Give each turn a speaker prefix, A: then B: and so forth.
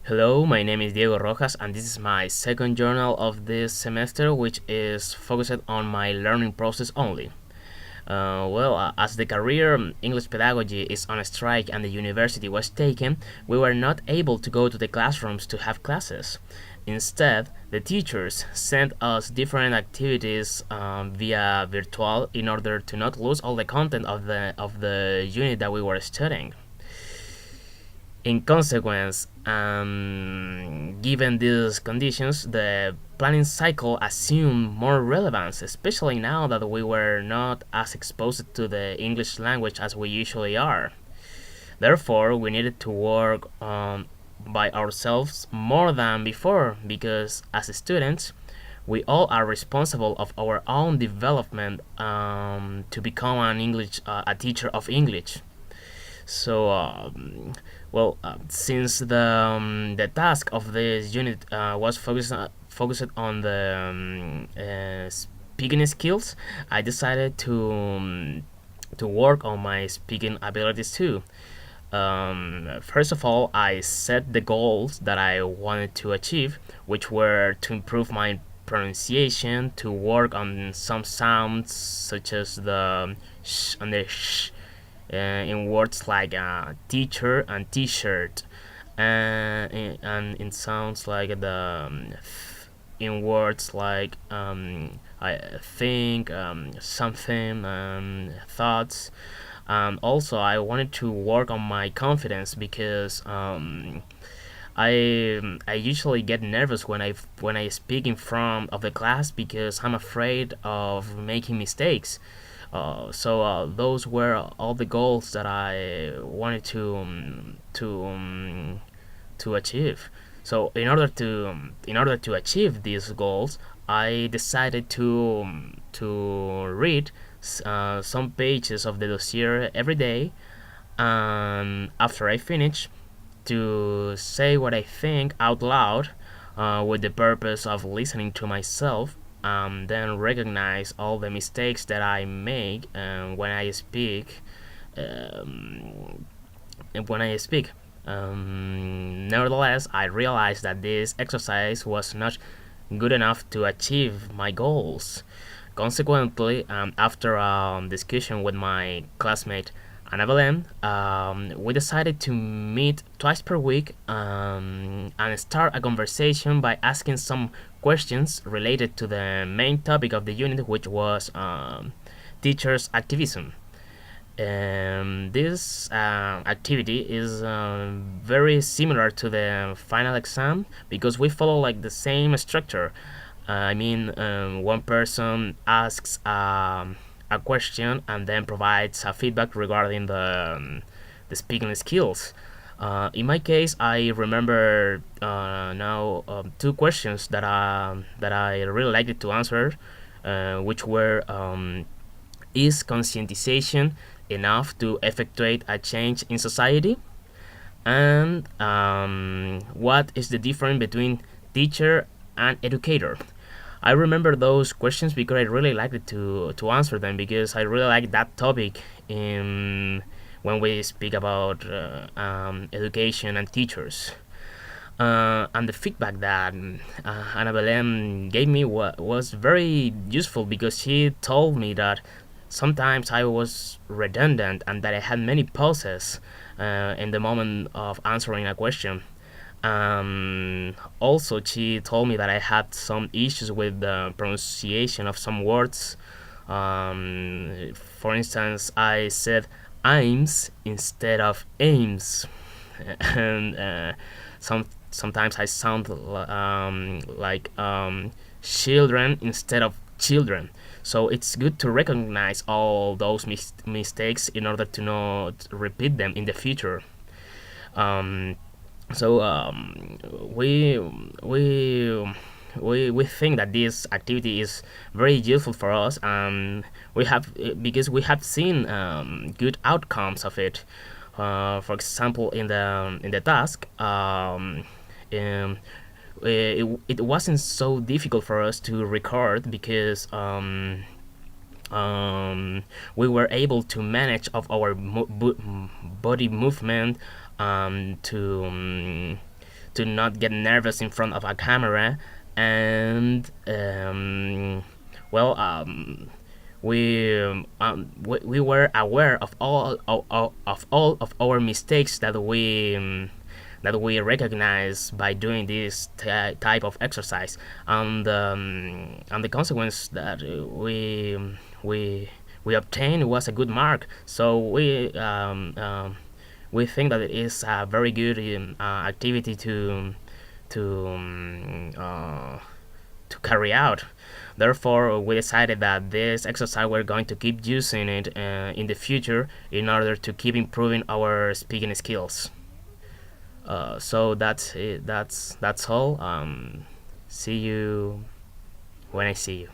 A: Hello, my name is Diego Rojas, and this is my second journal of this semester, which is focused on my learning process only. As the career English pedagogy is on a strike and the university was taken, we were not able to go to the classrooms to have classes. Instead, the teachers sent us different activities via virtual in order to not lose all the content of the unit that we were studying. In consequence, given these conditions, the planning cycle assumed more relevance, especially now that we were not as exposed to the English language as we usually are. Therefore, we needed to work by ourselves more than before because, as students, we all are responsible of our own development to become a teacher of English. So, since the task of this unit was focused on the speaking skills, I decided to work on my speaking abilities too. First of all, I set the goals that I wanted to achieve, which were to improve my pronunciation, to work on some sounds such as the sh and the sh in words like teacher and t-shirt, and it sounds like in words like I think something thoughts. Also, I wanted to work on my confidence because I usually get nervous when I speak in front of the class because I'm afraid of making mistakes. Those were all the goals that I wanted to achieve. So in order to achieve these goals, I decided to read some pages of the dossier every day, and after I finish, to say what I think out loud, with the purpose of listening to myself, then recognize all the mistakes that I make when I speak. Um, when I speak. Nevertheless, I realized that this exercise was not good enough to achieve my goals. Consequently, after a discussion with my classmate Anna Belém, we decided to meet twice per week and start a conversation by asking some questions related to the main topic of the unit, which was teachers' activism. This activity is very similar to the final exam because we follow like the same structure. One person asks a question and then provides a feedback regarding the speaking skills. In my case, I remember now two questions that I really liked to answer, which were is conscientization enough to effectuate a change in society? And what is the difference between teacher and educator? I remember those questions because I really liked to answer them because I really like that topic in when we speak about education and teachers. And the feedback that Ana Belém gave me was very useful because she told me that sometimes I was redundant and that I had many pauses in the moment of answering a question. Also, she told me that I had some issues with the pronunciation of some words. For instance, I said aims instead of aims, and sometimes I sound like children instead of children. So it's good to recognize all those mistakes in order to not repeat them in the future. Um, so we think that this activity is very useful for us, and we have because we have seen good outcomes of it. For example, in the task, um, it wasn't so difficult for us to record because we were able to manage of our body movement, to not get nervous in front of a camera, and well, we were aware of all of our mistakes that we recognize by doing this type of exercise, and the consequence that we obtained was a good mark. So we think that it is a very good activity to to carry out. Therefore, we decided that this exercise we're going to keep using it in the future in order to keep improving our speaking skills. So that's it. That's all. See you when I see you.